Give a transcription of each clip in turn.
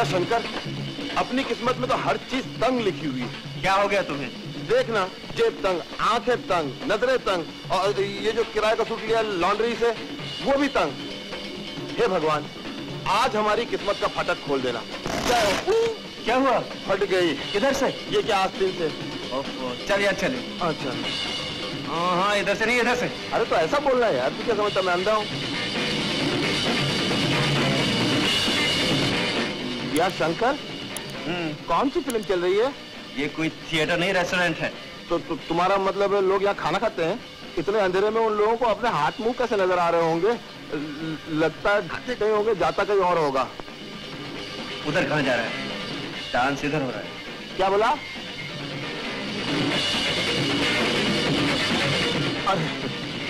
यार शंकर, अपनी किस्मत में तो हर चीज तंग लिखी हुई है। क्या हो गया तुम्हें? देखना, जेब तंग, आंखें तंग, नजरें तंग, और ये जो किराए का सूट लिया लॉन्ड्री से वो भी तंग। हे भगवान, आज हमारी किस्मत का फाटक खोल देना। क्या हुआ? फट गई। किधर से? ये क्या आस्तीन से? चल यार चले। अच्छा। हाँ इधर से नहीं, इधर से। अरे तो ऐसा बोल रहा है यार, तू क्या समझता मैं अंधा हूँ? यार शंकर, कौन सी फिल्म चल रही है? ये कोई थिएटर नहीं, रेस्टोरेंट है। तो तुम्हारा मतलब लोग यहाँ खाना खाते हैं? इतने अंधेरे में उन लोगों को अपने हाथ मुंह कैसे नजर आ रहे होंगे? लगता है खाते कहीं होंगे, जाता कहीं और होगा। उधर कहाँ जा रहा है? डांस इधर हो रहा है। क्या बोला? अरे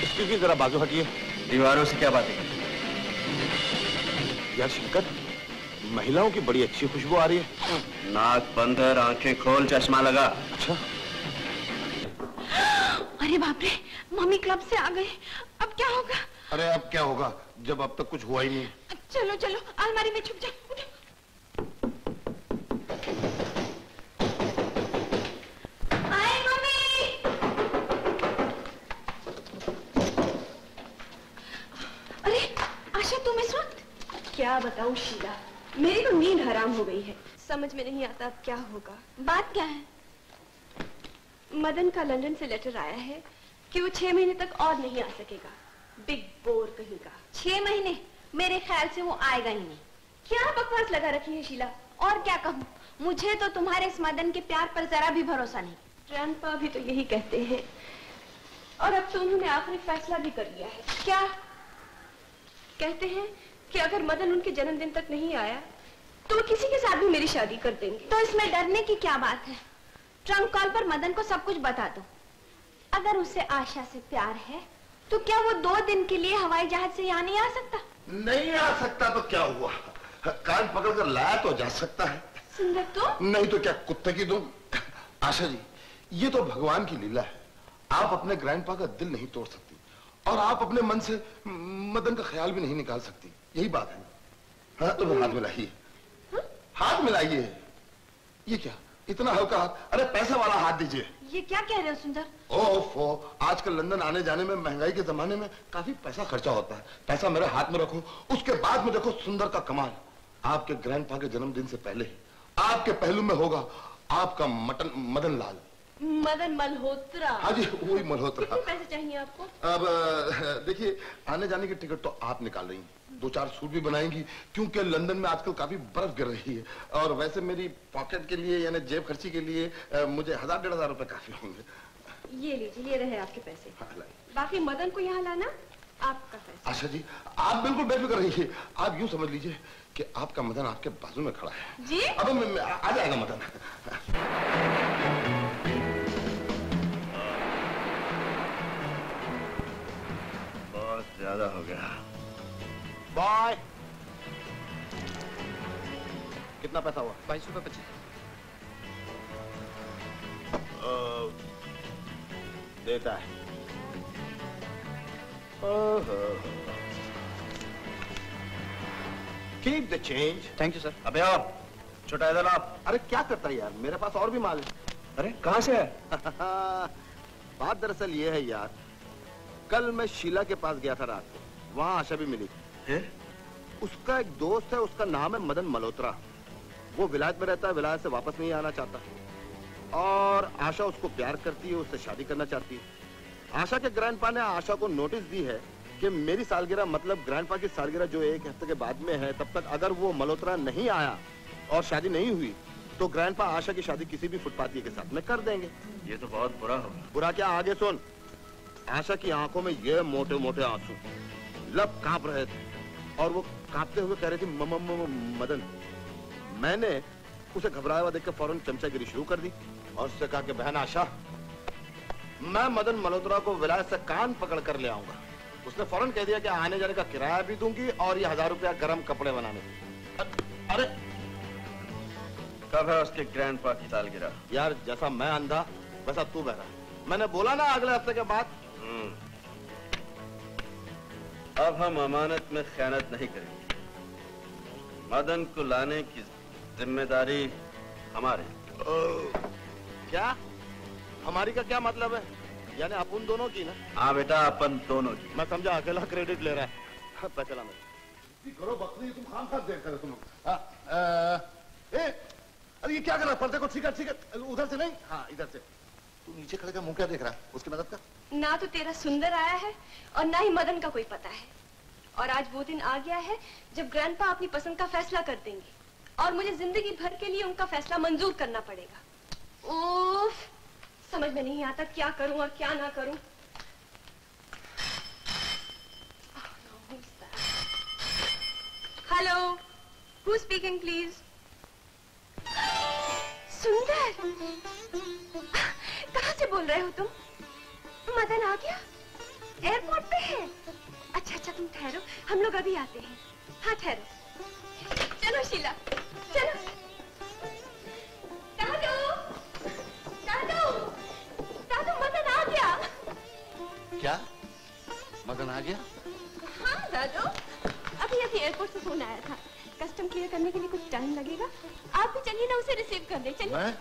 इसकी जरा बाजू हटिए। दीवारों से क्या बात है? यार शंकर, महिलाओं की बड़ी अच्छी खुशबू आ रही है। नाक बंद कर, आंखें खोल, चश्मा लगा। अच्छा। अरे बाप रे, मम्मी क्लब से आ गए, अब क्या होगा? अरे अब क्या होगा जब अब तक कुछ हुआ ही नहीं। चलो चलो अलमारी में छुप जा। आए मम्मी। अरे आशा, तुम इस वक्त? क्या बताऊं शीला, मेरी तो नींद हराम हो गई है। समझ में नहीं आता अब क्या होगा। बात क्या है? मदन का लंदन से लेटर आया है कि वो 6 महीने तक और नहीं आ सकेगा। बिग बोर कहीं का। 6 महीने? मेरे ख्याल से वो आएगा ही नहीं। क्या बकवास लगा रखी है शीला। और क्या कहूँ, मुझे तो तुम्हारे इस मदन के प्यार पर जरा भी भरोसा नहीं। ग्रैंडपा भी तो यही कहते हैं, और अब तो उन्होंने आखिरी फैसला भी कर लिया है। क्या? कहते हैं कि अगर मदन उनके जन्मदिन तक नहीं आया तो वो किसी के साथ भी मेरी शादी कर देंगे। तो इसमें डरने की क्या बात है? ट्रंक कॉल पर मदन को सब कुछ बता दो। अगर उसे आशा से प्यार है तो क्या वो 2 दिन के लिए हवाई जहाज से यहाँ नहीं आ सकता? नहीं आ सकता तो क्या हुआ, कान पकड़कर लाया तो जा सकता है। सुंदर तो नहीं तो क्या कुत्ते की दूं? आशा जी, ये तो भगवान की लीला है। आप अपने ग्रैंडपा का दिल नहीं तोड़ सकती और आप अपने मन से मदन का ख्याल भी नहीं निकाल सकती, यही बात है। हाँ तो हाथ मिलाइए, हाथ मिलाइए। ये क्या इतना हल्का हाथ? अरे पैसा वाला हाथ दीजिए। ये क्या कह रहे हो सुंदर? ओफो, आजकल लंदन आने जाने में, महंगाई के जमाने में काफी पैसा खर्चा होता है। पैसा मेरे हाथ में रखो, उसके बाद में देखो सुंदर का कमाल। आपके ग्रैंडपा के जन्मदिन से पहले आपके पहलू में होगा आपका मदन लाल। मदन मल्होत्रा। हाँ जी, वही मल्होत्रा। कितने पैसे चाहिए आपको? अब देखिए, आने जाने की टिकट तो आप निकाल रही हैं, 2-4 सूट भी बनाएंगी क्योंकि लंदन में आजकल काफी बर्फ गिर रही है। और वैसे मेरी पॉकेट के लिए यानी जेब खर्ची के लिए मुझे 1000-1500 रुपए काफी होंगे। ये लीजिए, ये रहे आपके पैसे। हाँ, बाकी मदन को यहाँ लाना आपका फैसला। आशा जी, आप बिल्कुल बेफिक्र रहिए। आप यूं समझ लीजिए कि आपका मदन आपके बाजू में खड़ा है जी। अब आ जाएगा मदन। बहुत ज्यादा हो गया। बॉय, कितना पैसा हुआ? 22 रुपए 25। देता है। Keep the change. Thank you sir. अबे और छोटा इधर आप। अरे क्या करता है यार, मेरे पास और भी माल है। अरे कहाँ से है? बात दरअसल ये है यार, कल मैं शीला के पास गया था रात को, वहां आशा भी मिली। उसका एक दोस्त है, उसका नाम है मदन मल्होत्रा। वो विलायत में रहता है, विलायत से वापस नहीं आना चाहता और आशा उसको प्यार करती है, उससे शादी करना चाहती है। आशा के ग्रैंडपा ने आशा को नोटिस दी है कि मेरी सालगिरह मतलब ग्रैंडपा की सालगिरह जो 1 हफ्ते के बाद में है, तब तक अगर वो मल्होत्रा नहीं आया और शादी नहीं हुई तो ग्रैंडपा आशा की शादी किसी भी फुटपाथी के साथ में कर देंगे। ये तो बहुत बुरा होगा। बुरा क्या, आगे सुन। आशा की आंखों में ये मोटे मोटे आंसू, लब कांप रहे थे और वो कांपते हुए कह रही थी मदन। मैंने उसे घबराया हुआ देखकर फौरन चमचागिरी शुरू कर दी और उससे कहा कि बहन आशा, मैं मदन मल्होत्रा को विलायत से कान पकड़ कर ले आऊंगा। उसने फौरन कह दिया कि आने जाने का किराया भी दूंगी और ये 1000 रुपया गरम कपड़े बनाने। अरे कब है उसके ग्रैंडपा की सालगिरह? यार जैसा मैं अंधा वैसा तू बहरा। मैंने बोला ना अगले हफ्ते के बाद। अब हम अमानत में खयानत नहीं करेंगे। मदन को लाने की जिम्मेदारी हमारी। क्या? हमारी का क्या मतलब है? यानी अपन दोनों की ना? हाँ बेटा, अपन दोनों की। मैं समझा अकेला क्रेडिट ले रहा है। चला मैं करो बकरी, तुम खाम खा देख कर तुम। अरे ये क्या कर रहा है? पर्दे को ठीक है, उधर से नहीं, हाँ इधर से। तू नीचे खड़े का मुंह क्या देख रहा है? उसकी मदद कर। ना तो तेरा सुंदर आया है और ना ही मदन का कोई पता है। और आज वो दिन आ गया है जब ग्रैंडपा अपनी पसंद का फैसला कर देंगे और मुझे जिंदगी भर के लिए उनका फैसला मंजूर करना पड़ेगा। उफ, समझ में नहीं आता क्या करूं और क्या ना करूं। Hello, who speaking please? सुंदर, कहाँ से बोल रहे हो तुम? मदन आ गया? एयरपोर्ट पे है? अच्छा अच्छा, तुम ठहरो, हम लोग अभी आते हैं। हाँ ठहरो। चलो शीला, चलो। दादू, दादू, दादू, मदन आ गया। क्या? मदन आ गया? हाँ दादू, अभी एयरपोर्ट से फोन आया था। कस्टम क्लियर करने के लिए कुछ टाइम लगेगा। आप भी चलिए ना, उसे रिसीव कर ले। चलिए। मैं?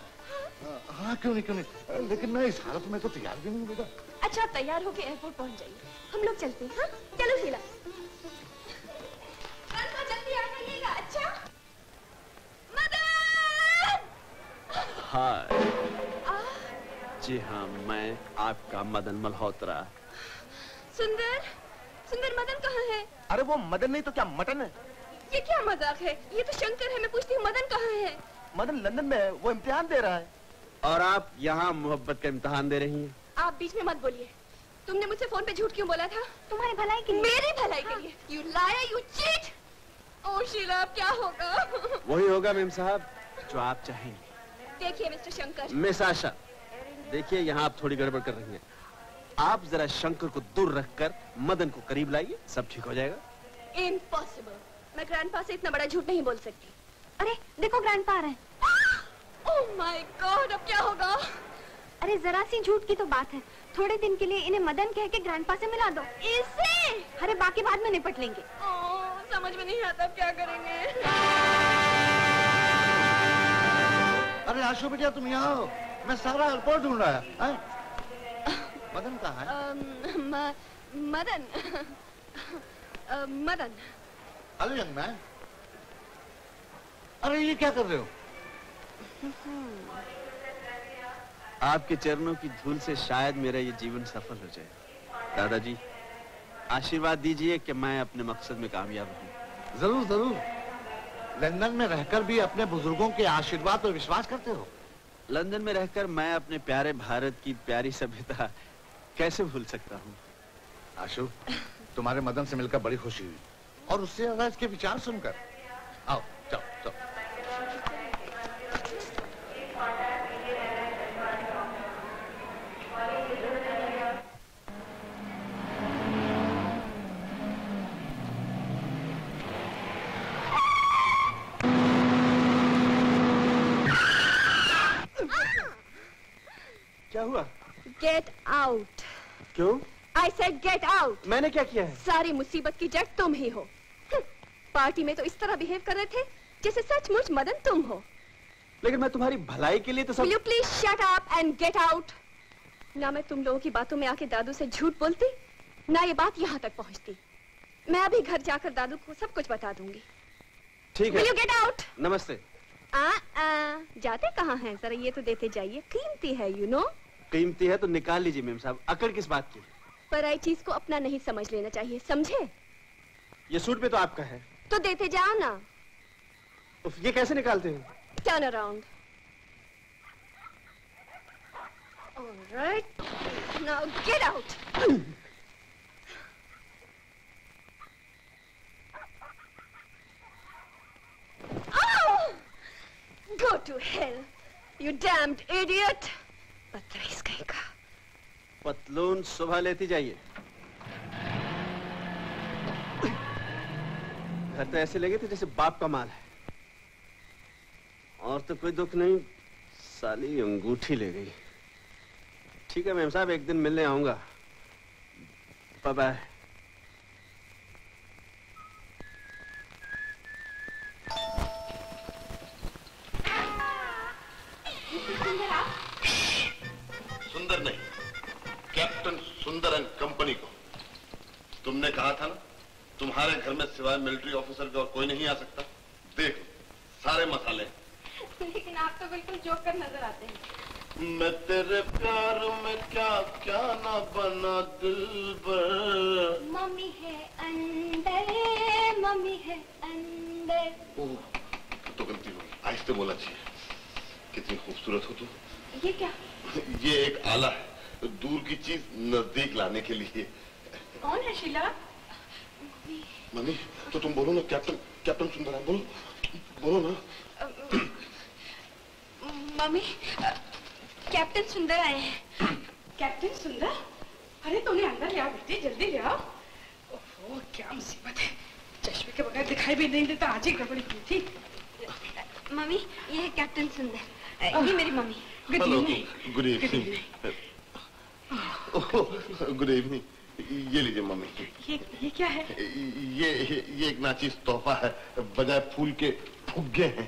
हाँ क्यों नहीं, लेकिन मैं इस हालत में तो तैयार भी नहीं बेटा। अच्छा, तैयार होके एयरपोर्ट पहुंच जाइए, हम लोग चलते हैं। हाँ चलो शीला, जल्दी आ जाइएगा। अच्छा मदन। हाय। जी हाँ, मैं आपका मदन मल्होत्रा। सुंदर, सुंदर, मदन कहाँ है? अरे वो मदन नहीं तो क्या मटन है? ये क्या मजाक है? ये तो शंकर है। मैं पूछती हूँ मदन कहाँ है? मदन लंदन में है, वो इम्तिहान दे रहा है। और आप यहाँ मोहब्बत का इम्तिहान दे रही हैं? आप बीच में मत बोलिए। तुमने मुझसे फोन पे झूठ क्यों बोला था? तुम्हारी भलाई के लिए। मेरी भलाई के लिए? You liar, you cheat. Oh Sheela, अब क्या होगा? वही होगा मेम साहब जो आप चाहेंगे। देखिए मिस्टर शंकर। मिस आशा, देखिए यहाँ आप थोड़ी गड़बड़ कर रही हैं। आप जरा शंकर को दूर रखकर मदन को करीब लाइए, सब ठीक हो जाएगा। इम्पॉसिबल, मैं ग्रैंडपा से इतना बड़ा झूठ नहीं बोल सकती। अरे देखो, ग्रैंडपा आ रहे हैं। ओह माय गॉड, अब क्या होगा? अरे जरा सी झूठ की तो बात है। थोड़े दिन के लिए इन्हें मदन कह के ग्रैंडपा से मिला दो। इसे? अरे बाकी बाद में निपट लेंगे। ओह, समझ में नहीं आता अब क्या करेंगे। अरे आशु बेटा, तुम यहाँ हो? मैं सारा एयरपोर्ट ढूंढ रहा है। मदन कहाँ है? Madan, Madan. Hello young man. अरे ये क्या कर रहे हो? आपके चरणों की धूल से शायद मेरा ये जीवन सफल हो जाए। दादाजी, आशीर्वाद दीजिए कि मैं अपने मकसद में कामयाब हूँ। जरूर जरूर। लंदन में रहकर भी अपने बुजुर्गों के आशीर्वाद पर विश्वास करते हो? लंदन में रहकर मैं अपने प्यारे भारत की प्यारी सभ्यता कैसे भूल सकता हूँ? आशु, तुम्हारे मदन से मिलकर बड़ी खुशी हुई, और उससे ज्यादा इसके विचार सुनकर। आओ, चलो चलो। क्या हुआ? Get out. क्यों? I said get out. मैंने क्या किया है? सारी मुसीबत की जड़ तुम ही हो। पार्टी में तो इस तरह बिहेव कर रहे थे जैसे सचमुच मदन तुम हो। लेकिन मैं तुम्हारी भलाई के लिए तो सब... Will you please shut up and get out? ना मैं तुम लोगों की बातों में आके दादू से झूठ बोलती, ना ये बात यहाँ तक पहुँचती। मैं अभी घर जाकर दादू को सब कुछ बता दूंगी। ठीक है। Will you get out? नमस्ते। जाते कहाँ हैं? जरा ये तो देते जाइए, कीमती है you know। कीमती है तो निकाल लीजिए मेम साहब। अकड़ किस बात की? पराई चीज को अपना नहीं समझ लेना चाहिए, समझे? ये सूट पे तो आपका है। तो देते जाओ ना। ये कैसे निकालते हैं? Turn around. All right. Now get out. Oh! Go to hell, you damned idiot. बदतमीज कहीं का। पतलून सुबह लेती जाइए। घर तो ऐसे लगे थे जैसे बाप का माल है। और तो कोई दुख नहीं, साली अंगूठी ले गई। ठीक है मेम साहब, एक दिन मिलने आऊंगा। Bye bye. कहा था ना, तुम्हारे घर में सिवाय मिलिट्री ऑफिसर के और कोई नहीं आ सकता। देख सारे मसाले। लेकिन आप तो बिल्कुल जोकर नजर आते हैं। मैं तेरे प्यार में क्या क्या ना बना दिलबर। मम्मी है अंदर, मम्मी है अंदर। ओह, तो गलती हो गई, आहिस्ते बोला चाहिए। कितनी खूबसूरत हो तुम। ये क्या? ये एक आला है, दूर की चीज नजदीक लाने के लिए। कौन है शीला? मम्मी, तो तुम बोलो ना, कैप्टन सुंदर है, बोलो ना। मम्मी, कैप्टन सुंदर आए हैं। कैप्टन सुंदर? अरे तुमने अंदर ले आओ बेटी, जल्दी ले आओ। ओहो, क्या मुसीबत है, चश्मे के बगैर दिखाई भी नहीं देता, आज ही गड़बड़ी की थी। मम्मी, ये है कैप्टन सुंदर, ये मेरी mummy. Good evening. Good evening. Good evening. ये लीजिए मम्मी। ये क्या है? ये एक नाचीज तोहफा है, बजाय फूल के फुग्गे हैं।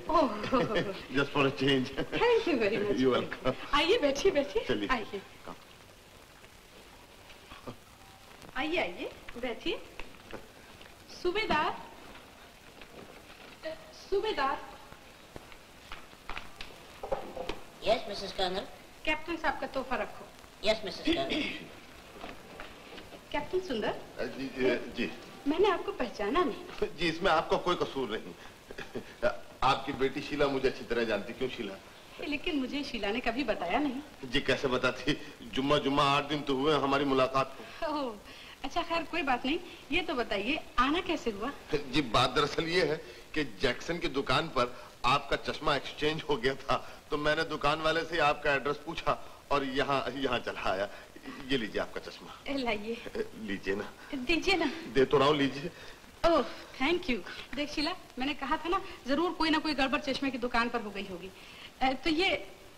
Just for a change. Thank you very much. You welcome. आइए बैठिए बैठिए। चलिए। आइए आइए आइए बैठिए। सूबेदार, सूबेदार। Yes missus colonel. कैप्टन साहब का तोहफा रखो। Yes missus colonel. कैप्टन सुंदर। जी मैंने आपको पहचाना नहीं। जी, इसमें आपका कोई कसूर नहीं। आपकी बेटी शीला मुझे अच्छी तरह जानती। क्यों शीला? लेकिन मुझे शीला ने कभी बताया नहीं। जी कैसे बताती, जुम्मा 8 दिन तो हुए हमारी मुलाकात को। ओह, अच्छा खैर कोई बात नहीं। ये तो बताइए आना कैसे हुआ? जी बात दरअसल ये है कि जैक्सन की दुकान पर आपका चश्मा एक्सचेंज हो गया था, तो मैंने दुकान वाले से आपका एड्रेस पूछा और यहाँ चला आया। ये लीजिए आपका चश्मा। लाइए। लीजिए ना। दीजिए ना। दे तो रहा हूँ, लीजिए। Oh thank you. देख शीला, मैंने कहा था ना जरूर कोई ना कोई गड़बड़ चश्मे की दुकान पर हो गई होगी। तो ये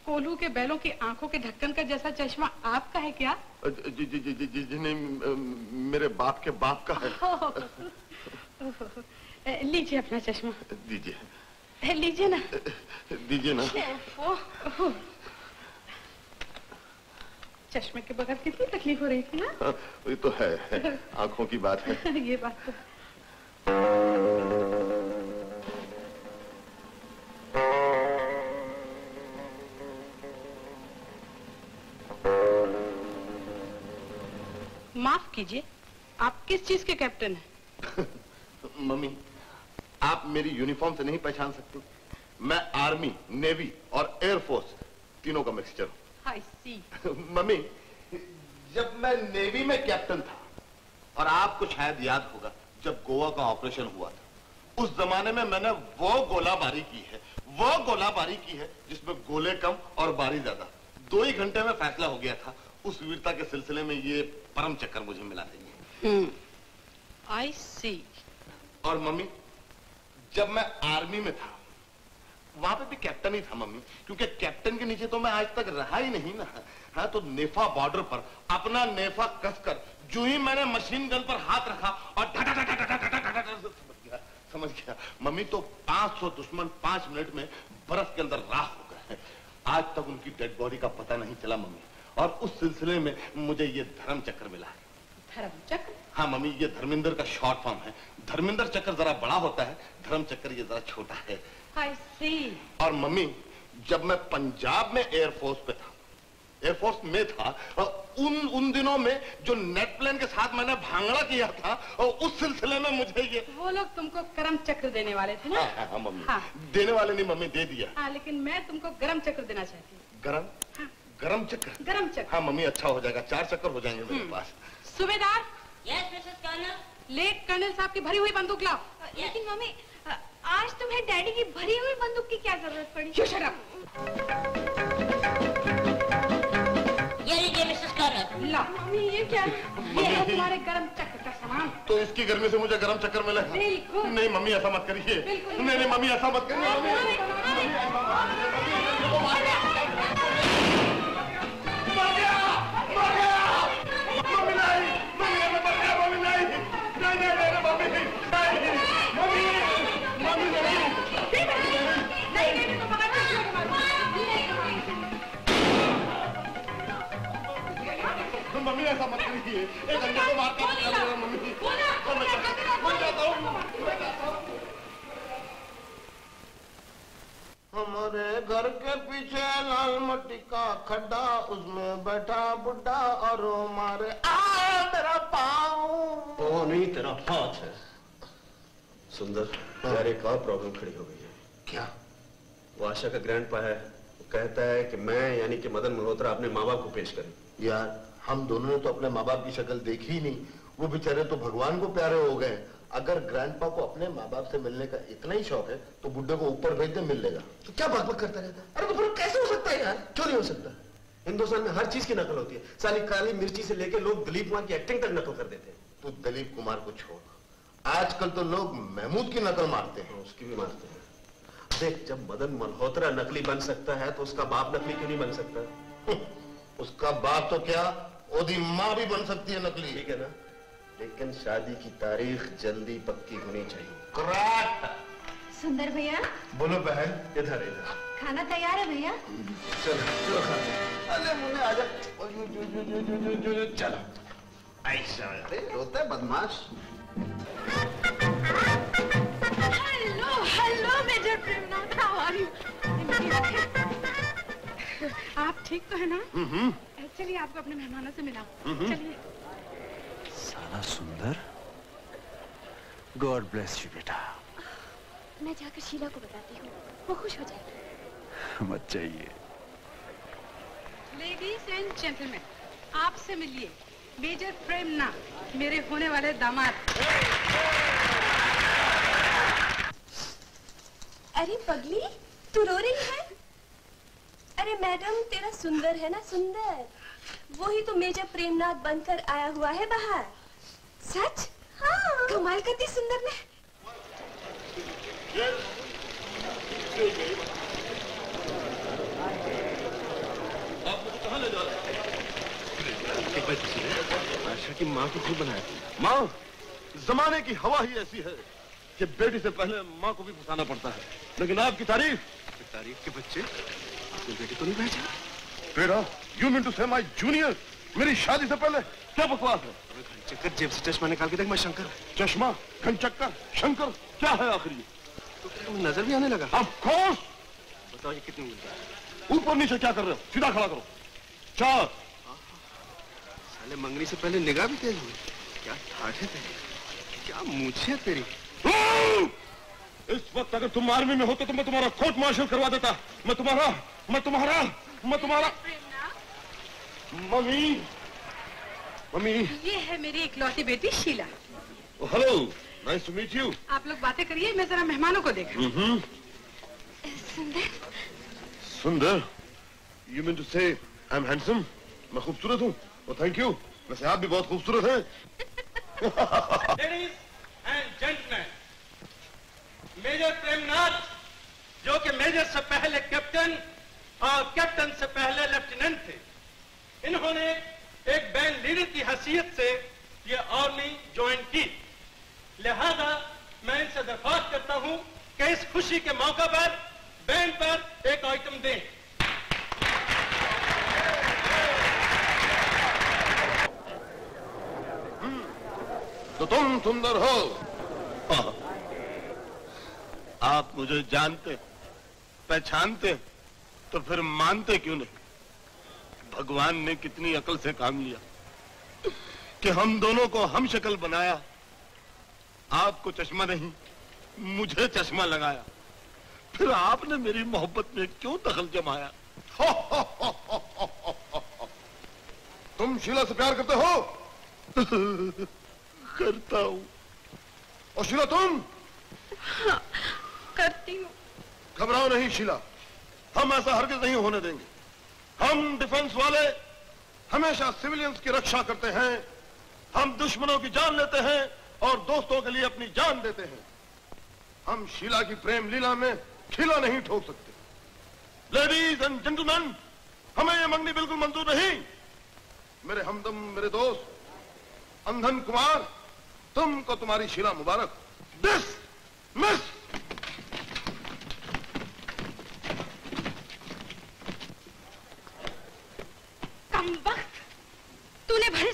कोल्हू के बैलों की आंखों के ढक्कन का जैसा चश्मा आपका है क्या? जी जी जी जी जी नहीं, मेरे बाप के बाप का है। लीजिए अपना चश्मा। दीजिए। लीजिए ना। दीजिए ना। चश्मे के बगैर कितनी तकलीफ हो रही थी ना। ये तो है, आंखों की बात है। ये बात तो। माफ कीजिए, आप किस चीज के कैप्टन हैं? मम्मी, आप मेरी यूनिफॉर्म से नहीं पहचान सकती। मैं आर्मी, नेवी और एयरफोर्स तीनों का मिक्सचर हूँ। I see. मम्मी, जब मैं नेवी में कैप्टन था, और आपको शायद याद होगा जब गोवा का ऑपरेशन हुआ था, उस जमाने में मैंने वो गोलाबारी की है जिसमें गोले कम और बारी ज्यादा। 2 ही घंटे में फैसला हो गया था। उस वीरता के सिलसिले में ये परम चक्कर मुझे मिला नहीं है। I see. और मम्मी, जब मैं आर्मी में था वहां पे भी कैप्टन ही था मम्मी, क्योंकि कैप्टन के नीचे तो मैं आज तक रहा ही नहीं ना। हाँ, तो नेफा बॉर्डर पर अपना नेफा कसकर जो ही मैंने मशीन गन पर हाथ रखा और समझ गया मम्मी, तो 500 दुश्मन 5 मिनट में बर्फ के अंदर राख हो गए हैं। आज तक उनकी डेड बॉडी का पता नहीं चला मम्मी, और उस सिलसिले में मुझे ये धर्म चक्र मिला है। धर्म चक्र? हाँ मम्मी, ये धर्मेंद्र का शॉर्ट फॉर्म है। धर्मेंद्र चक्र जरा बड़ा होता है, धर्म चक्र ये जरा छोटा है। I see. और मम्मी, जब मैं पंजाब में एयरफोर्स में था, उन दिनों में जो नेट प्लेन के साथ मैंने भांगड़ा किया था, और उस सिलसिले में मुझे ये वो लोग तुमको कर्म चक्र देने वाले थे ना? हाँ मम्मी। हाँ। देने वाले नहीं मम्मी, दे दिया। हाँ, लेकिन मैं तुमको गरम चक्र देना चाहती हूँ। गरम? हाँ। गरम चक्र? गरम चक्र। हाँ मम्मी, अच्छा हो जाएगा, 4 चक्कर हो जाएंगे मेरे पास। सूबेदार। Yes missus colonel. Late colonel साहब की भरी हुई बंदूक लाओ। लेकिन मम्मी, आज तुम्हें डैडी की भरी हुई बंदूक की क्या जरूरत पड़ी? You shut up. ये लीजिए मिसेस कर्नल। ला। मम्मी ये क्या? ये है तुम्हारे गरम चक्र का सामान। तो इसकी गर्मी से मुझे गरम चक्कर मिलेगा? बिल्कुल। नहीं मम्मी, ऐसा मत करिए। नहीं मम्मी, ऐसा मत करिए। मम्मी ऐसा मत करिए, एक अंडे को मारता हूँ मम्मी। मैं जाता हूँ। हमारे घर के पीछे लाल मट्टी का खड्डा, उसमें बैठा बुड्ढा और मारे मेरा पाँव। वो नहीं, तेरा हाथ है। सुंदर, यार एक और प्रॉब्लम खड़ी हो गई है। क्या? वो आशा का ग्रैंडपा है, वो कहता है कि मैं यानी कि मदन मल्होत्रा अपने माँ बाप को पेश करें। यार हम दोनों ने तो अपने माँ बाप की शक्ल देखी ही नहीं, वो बेचारे तो भगवान को प्यारे हो गए। अगर ग्रैंडपा को अपने माँ बाप से मिलने का इतना ही शौक है तो बुड्ढे को ऊपर भेज दे, मिल लेगा। तो क्या बकबक करता रहता है? अरे तो फिर कैसे हो सकता है यार? क्यों नहीं हो सकता? हिंदुस्तान में हर चीज की नकल होती है। साली काली मिर्ची से लेके लोग दिलीप कुमार की एक्टिंग तक नकल कर देते हैं। तो दिलीप कुमार को छोड़, आजकल तो लोग महमूद की नकल मारते हैं। उसकी भी मारते हैं। देख, जब मदन मल्होत्रा नकली बन सकता है तो उसका बाप नकली क्यों नहीं बन सकता? उसका बाप तो क्या, ओदी माँ भी बन सकती है नकली। ठीक है ना, लेकिन शादी की तारीख जल्दी पक्की होनी चाहिए। करेक्ट। सुंदर भैया, बोलो बहन। इधर इधर खाना तैयार है भैया? चलो खा लो। अरे मुन्ने आजा। चलो ऐसा। अरे रोता है बदमाश। Hello major Premnath, how are you? आप ठीक तो है ना? चलिए आपको अपने मेहमानों से मिलाऊं। चलिए। साला सुंदर, गॉड ब्लेस यू बेटा। मैं जाकर शीला को बताती हूँ, वो खुश हो जाएगी। मत चाहिए। लेडीज एंड जेंटलमैन, आपसे मिलिए मेजर प्रेमनाथ, मेरे होने वाले दामाद। अरे पगली, तू रो रही है? अरे मैडम, तेरा सुंदर है ना, सुंदर, वही तो मेजर प्रेमनाथ बनकर आया हुआ है बाहर। सच? हाँ। कमाल कर दी सुंदर ने। आप मुझे कहाँ ले जा रहे हैं? आशा की माँ को खूब बनाया। माँ, जमाने की हवा ही ऐसी है कि बेटी से पहले माँ को भी फंसाना पड़ता है। लेकिन आपकी तारीफ के बच्चे, आपने बेटी को नहीं पहचाना? बेटा, यू मीन टू से माय जूनियर? मेरी शादी से पहले क्या बकवास है? चक्कर जेब से चश्मा निकाल के देख, मैं शंकर। चश्मा, घनचक्कर, शंकर, क्या है आखिर ये? तो क्या नजर भी आने लगा? Of course. बताओ ये कितने मिलता है? ऊपर नीचे क्या कर रहे हो? सीधा खड़ा करो। 4। साले मंगनी से पहले निगाह भी तेज हुई। क्या ठाठ है तेरी, क्या मूछें है तेरी। इस वक्त अगर तुम आर्मी में होते तो मैं तुम्हारा कोर्ट मार्शल करवा देता। मैं तुम्हारा मम्मी, मम्मी। ये है मेरी इकलौती बेटी Sheela. Hello, nice to meet you. आप लोग बातें करिए, मैं जरा मेहमानों को देखूं। सुंदर, सुंदर, यू मीन टू से आई एम हैंडसम? मैं खूबसूरत हूँ? Thank you. वैसे आप भी बहुत खूबसूरत हैं। Ladies and gentleman, major Premnath, जो कि मेजर से पहले कैप्टन और कैप्टन से पहले लेफ्टिनेंट थे, इन्होंने एक बैंड लीडर की हैसियत से ये आर्मी ज्वाइन की। लिहाजा मैं इनसे दरख्वास्त करता हूं कि इस खुशी के मौका पर बैंड पर एक आइटम दें। तो तुम सुंदर हो? हाँ। आप मुझे जानते, पहचानते, तो फिर मानते क्यों नहीं? भगवान ने कितनी अकल से काम लिया कि हम दोनों को हम शक्ल बनाया। आपको चश्मा नहीं, मुझे चश्मा लगाया। फिर आपने मेरी मोहब्बत में क्यों दखल जमाया? तुम शीला से प्यार करते हो? करता हूं। और शीला तुम? हाँ, करती हूँ। घबराओ नहीं शीला, हम ऐसा हरगिज नहीं होने देंगे। हम डिफेंस वाले हमेशा सिविलियंस की रक्षा करते हैं। हम दुश्मनों की जान लेते हैं और दोस्तों के लिए अपनी जान देते हैं। हम शीला की प्रेम लीला में खिला नहीं ठोक सकते। लेडीज एंड जेंटलमैन, हमें यह मंगनी बिल्कुल मंजूर नहीं। मेरे हमदम, मेरे दोस्त अंधन कुमार, तुमको तुम्हारी शीला मुबारक। This miss. कम वक्त, तूने भरे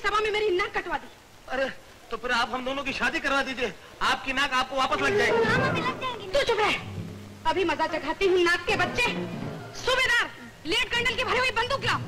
आप हम दोनों की शादी करवा दीजिए, आपकी नाक आपको वापस लग जाएगी। तू चुप रह, अभी मजा चखाती हूँ नाक के बच्चे। सूबेदार, लेड कर्नल की भरी हुई बंदूक लाओ।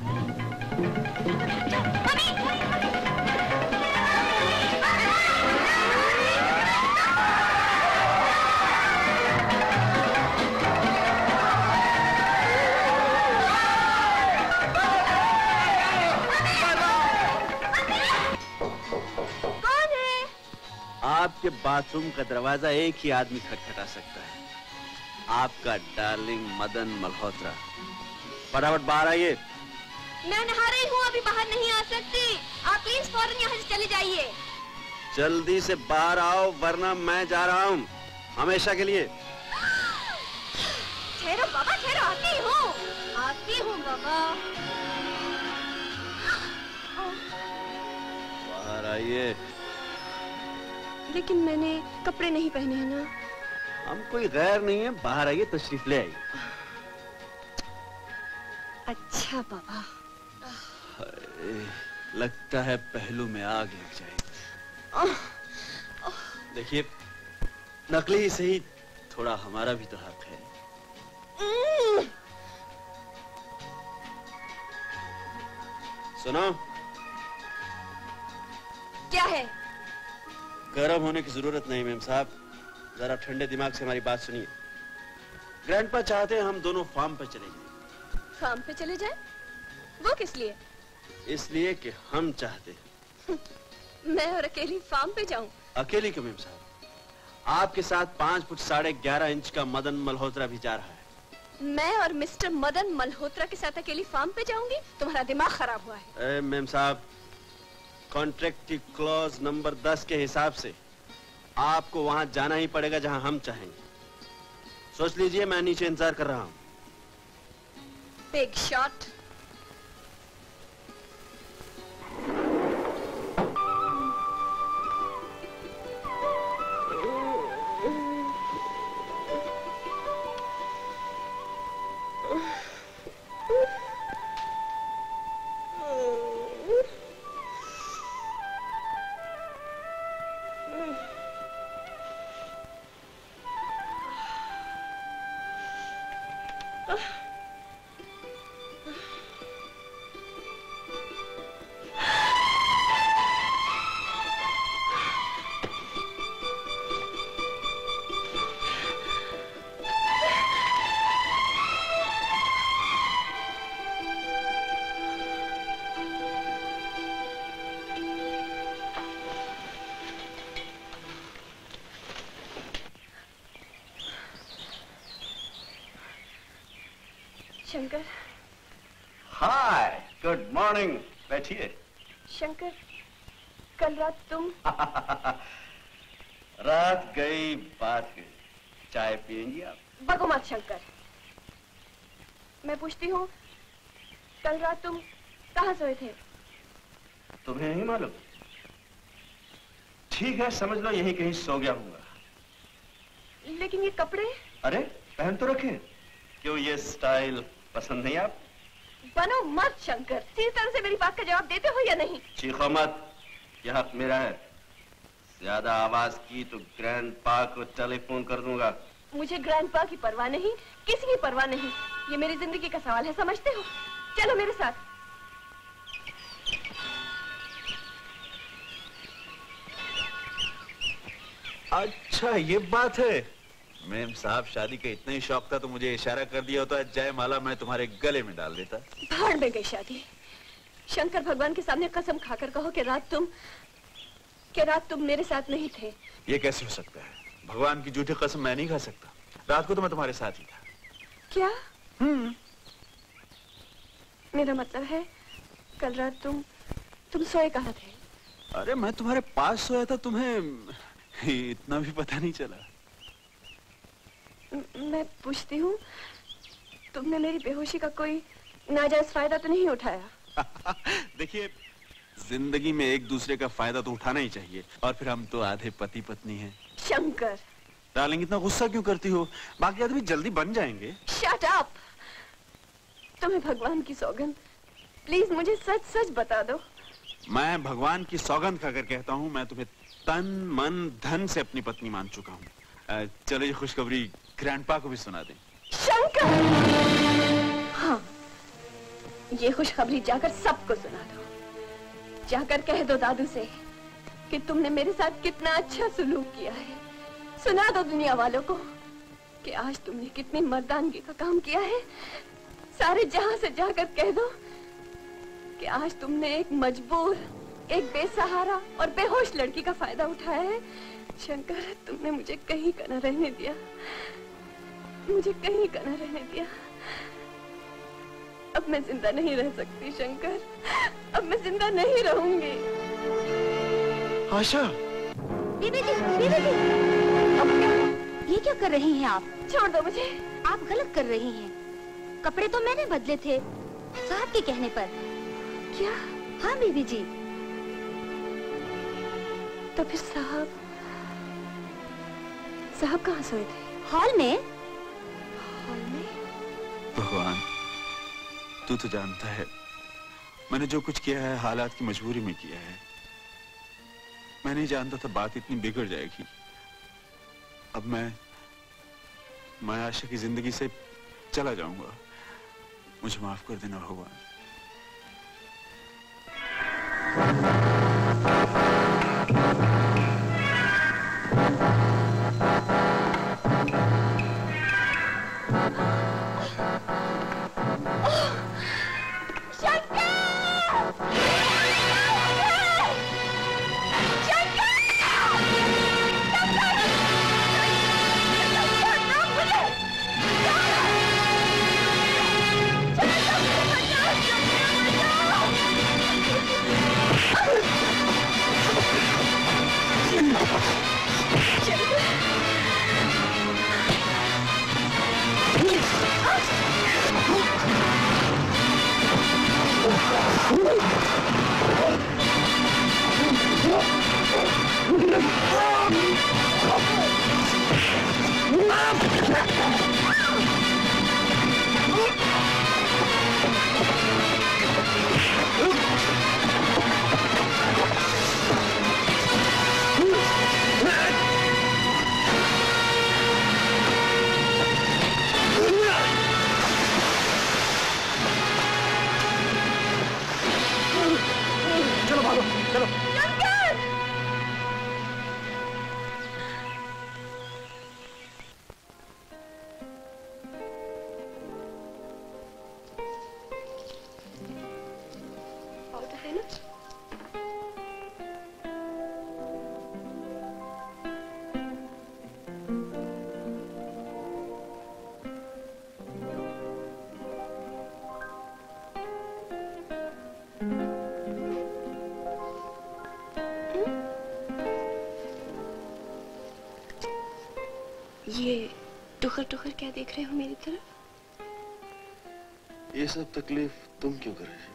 आपके बाथरूम का दरवाजा एक ही आदमी खटखटा सकता है, आपका डार्लिंग मदन मल्होत्रा। फटाफट बाहर आइए। मैं नहा रही हूँ, अभी बाहर नहीं आ सकती। आप प्लीज फौरन यहाँ से चले जाइए। जल्दी से बाहर आओ वरना मैं जा रहा हूँ हमेशा के लिए। ठहरो बाबा, ठहरो, आती हूँ बाबा। बाहर आइए। लेकिन मैंने कपड़े नहीं पहने हैं ना। हम कोई गैर नहीं है, बाहर आइए, तशरीफ ले आइए। अच्छा बाबा। लगता है पहलू में आग लग जाएगी। देखिए, नकली ही सही, थोड़ा हमारा भी तो हक है। सुनो। क्या है? गर्म होने की जरूरत नहीं मेम साहब, जरा ठंडे दिमाग से हमारी बात सुनिए। ग्रैंडपा चाहते हैं हम दोनों फार्म पर चले जाएं। फार्म पे चले जाएं? वो किस लिए? इसलिए कि हम चाहते हैं। मैं और अकेली फार्म पे जाऊं? अकेली क्यों मेम साहब, आपके साथ 5 फुट 11.5 इंच का मदन मल्होत्रा भी जा रहा है। मैं और मिस्टर मदन मल्होत्रा के साथ अकेली फार्म पे जाऊंगी? तुम्हारा दिमाग खराब हुआ है। मेम साहब, कॉन्ट्रैक्ट की क्लॉज नंबर 10 के हिसाब से आपको वहां जाना ही पड़ेगा जहां हम चाहेंगे। सोच लीजिए, मैं नीचे इंतजार कर रहा हूं। Big shot. Shankar. Hi, good morning, बैठिए। शंकर, कल रात तुम रात गई बात गई, चाय पियेंगी आप? बको मत शंकर। मैं पूछती हूँ, कल रात तुम कहाँ सोए थे? तुम्हें नहीं मालूम? ठीक है, समझ लो यहीं कहीं सो गया हूँगा। लेकिन ये कपड़े? अरे पहन तो रखे। क्यों, ये स्टाइल पसंद नहीं आप? बनो मत शंकर, सीधी तरह से मेरी बात का जवाब देते हो या नहीं? चीखो मत, यह हक मेरा है। ज्यादा आवाज की तो ग्रैंडपा को टेलीफोन कर दूंगा। मुझे ग्रैंडपा की परवाह नहीं, किसी की परवाह नहीं। ये मेरी जिंदगी का सवाल है, समझते हो? चलो मेरे साथ। अच्छा, ये बात है। मेम साहब, शादी का इतना ही शौक था तो मुझे इशारा कर दिया होता, जय माला मैं तुम्हारे गले में डाल देता। भाड़ में गई शादी। शंकर, भगवान के सामने कसम खाकर कहो कि रात तुम मेरे साथ नहीं थे। ये कैसे हो सकता है? भगवान की झूठी कसम मैं नहीं खा सकता। रात को तो मैं तुम्हारे साथ ही था। क्या? मेरा मतलब है, कल रात तुम सोए कहाँ थे? अरे मैं तुम्हारे पास सोया था, तुम्हें इतना भी पता नहीं चला। मैं पूछती हूँ, तुमने मेरी बेहोशी का कोई नाजायज फायदा तो नहीं उठाया? देखिए, जिंदगी में एक दूसरे का फायदा तो उठाना ही चाहिए, और फिर हम तो आधे पति पत्नी हैं। शंकर। डार्लिंग, इतना गुस्सा क्यों करती हो? बाकी आदमी जल्दी बन जाएंगे। Shut up. तुम्हें भगवान की सौगंध, प्लीज मुझे सच सच बता दो। मैं भगवान की सौगंध खाकर कहता हूँ, मैं तुम्हें तन मन धन से अपनी पत्नी मान चुका हूँ। चलो ये खुशखबरी ग्रैंडपा को भी सुना दें। शंकर, हाँ, ये खुशखबरी जाकर सबको सुना दो। जाकर कह दो दादू से कि तुमने मेरे साथ कितना अच्छा सुलूक किया है। सुना दो दुनिया वालों को कि आज तुमने कितनी मर्दानगी का काम किया है। सारे जहां से जाकर कह दो कि आज तुमने एक मजबूर, एक बेसहारा और बेहोश लड़की का फायदा उठाया है। शंकर, तुमने मुझे कहीं का न रहने दिया, मुझे कहीं का न रहने दिया। अब मैं जिंदा नहीं रह सकती शंकर, अब मैं जिंदा नहीं रहूंगी। आशा, बीबी जी, अब क्या? ये क्या कर रही हैं आप? छोड़ दो मुझे। आप गलत कर रही हैं। कपड़े तो मैंने बदले थे साहब के कहने पर। क्या? हाँ बीबी जी। तो फिर साहब कहाँ सोए थे? हॉल में। हॉल में? भगवान, तू तो जानता है मैंने जो कुछ किया है हालात की मजबूरी में किया है। मैं नहीं जानता था बात इतनी बिगड़ जाएगी। अब मैं आशा की जिंदगी से चला जाऊंगा। मुझे माफ कर देना भगवान। ये टुकर टुकर क्या देख रहे हो मेरी तरफ? ये सब तकलीफ तुम क्यों कर रही हो?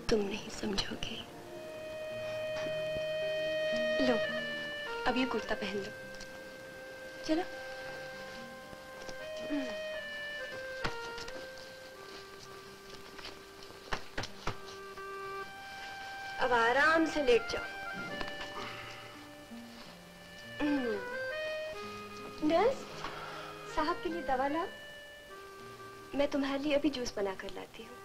तुम नहीं समझोगे। लो, अब ये कुर्ता पहन लो। चलो। अब आराम से लेट जाओ। नर्स, साहब के लिए दवा ला। मैं तुम्हारे लिए अभी जूस बना कर लाती हूँ।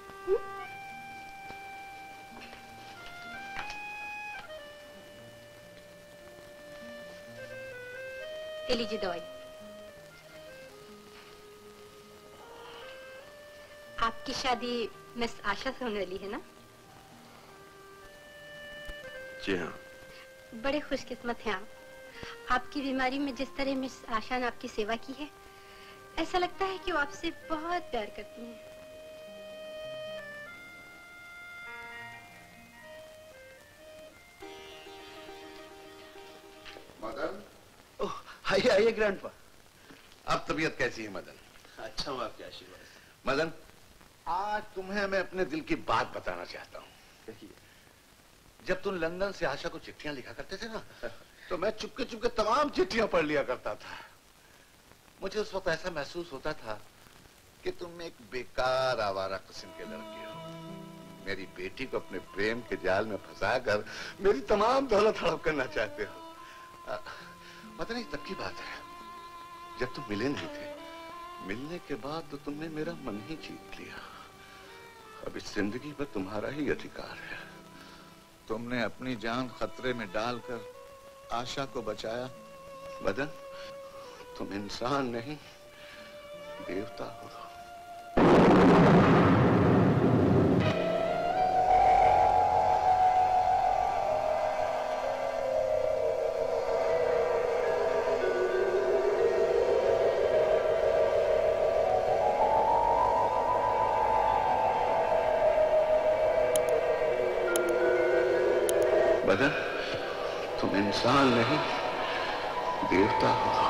ले लीजिए दवाई। आपकी शादी मिस आशा से होने वाली है ना? जी हाँ। बड़े खुशकिस्मत हैं आप। आपकी बीमारी में जिस तरह मिस आशा ने आपकी सेवा की है, ऐसा लगता है कि वो आपसे बहुत प्यार करती हैं। मदन, ओह, आइए आइए ग्रैंडपा। अब तबीयत कैसी है मदन? अच्छा हूँ, आपके आशीर्वाद। मदन, आज तुम्हें मैं अपने दिल की बात बताना चाहता हूँ। जब तुम लंदन से आशा को चिट्ठियां लिखा करते थे ना, तो मैं चुपके चुपके तमाम चिट्ठियां पढ़ लिया करता था। मुझे उस वक्त ऐसा महसूस होता था कि तुम एक बेकार आवारा किस्म के लड़के हो। मेरी बेटी को अपने प्रेम के जाल में फंसाकर मेरी तमाम दौलत हड़प करना चाहते हो। पता नहीं तब की बात है, जब तुम मिले नहीं थे। मिलने के बाद तो तुमने मेरा मन ही जीत लिया। अब इस जिंदगी पर तुम्हारा ही अधिकार है। तुमने अपनी जान खतरे में डालकर आशा को बचाया। मदन, तुम इंसान नहीं, देवता हो। मदन, तुम इंसान नहीं, देवता हो।